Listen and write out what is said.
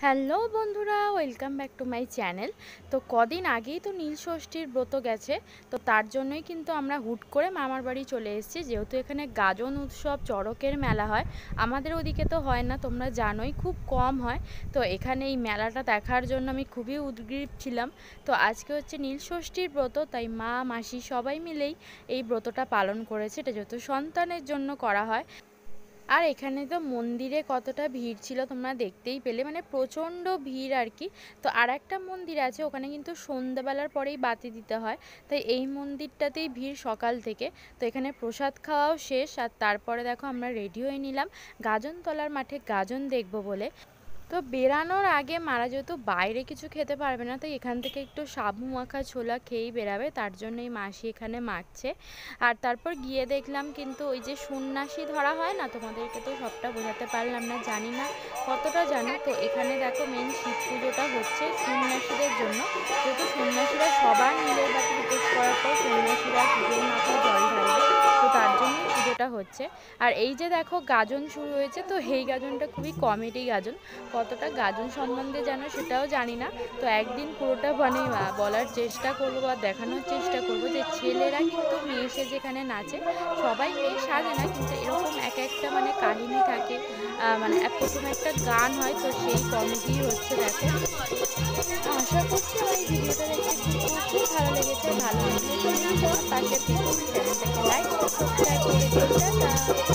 Hello বন্ধুরা, welcome back to my channel. তো কদিন আগেই তো নীল ষষ্ঠীর ব্রত গেছে, তো তার জন্যই কিন্তু আমরা হুট করে মামার বাড়ি চলে এসেছি। যেহেতু এখানে গাজন উৎসব, চড়কের মেলা হয়, আমাদের ওদিকে তো হয় না, তোমরা জানোই, খুব কম হয়। তো এখানে এই মেলাটা দেখার জন্য আমি খুবই উদগ্রীব ছিলাম। তো আজকে হচ্ছে নীল ষষ্ঠীর ব্রত, তাই মা মাসি সবাই মিলেই এই ব্রতটা পালন করেছে। এটা যেহেতু সন্তানের জন্য করা হয়। আর এখানে তো মন্দিরে কতটা ভিড় ছিল তোমরা দেখতেই পেলে, মানে প্রচণ্ড ভিড় আর কি। তো আর একটা মন্দির আছে, ওখানে কিন্তু সন্ধ্যাবেলার পরেই বাতি দিতে হয়, তাই এই মন্দিরটাতেই ভিড় সকাল থেকে। তো এখানে প্রসাদ খাওয়াও শেষ, আর তারপরে দেখো আমরা রেডি হয়ে নিলাম গাজনতলার মাঠে গাজন দেখব বলে। তো বেরানোর আগে মারা যেহেতু বাইরে কিছু খেতে পারবে না, তাই এখান থেকে একটু সাবু মাখা ছোলা খেয়েই বেরাবে, তার জন্য এই মাসি এখানে মাখছে। আর তারপর গিয়ে দেখলাম কিন্তু ওই যে সন্ন্যাসী ধরা হয় না, তোমাদেরকে তো সবটা বোঝাতে পারলাম না, জানি না কতটা জানো। তো এখানে দেখো মেন শিব পুজোটা হচ্ছে সন্ন্যাসীদের জন্য, যেহেতু সন্ন্যাসীরা সবার নীলের বাতি উপোস করার পর সন্ন্যাসীরা শিবের মাথায় জল ঢালবে, তো তার জন্যই পুজোটা হচ্ছে। আর এই যে দেখো গাজন শুরু হয়েছে, তো এই গাজনটা খুবই কমেডি গাজন, কতটা গাজন সম্বন্ধে জানো সেটাও জানি না। তো একদিন পুরোটা মানে বলার চেষ্টা করবো বা দেখানোর চেষ্টা করবো যে ছেলেরা কিন্তু মেয়ে সেজে যেখানে নাচে, সবাই মেয়ে সাজে না, কিন্তু এরকম এক একটা মানে কাহিনী থাকে, মানে প্রথমে একটা গান হয়, তো সেই কমেডি হচ্ছে দেখো। আশা করছি আমার এই ভিডিওটা দেখতে খুব খুব ভালো লেগেছে। ভালো লাগলে পাশে থেকে চ্যানেলটাকে লাইক সাবস্ক্রাইব করে দিও। টাটা।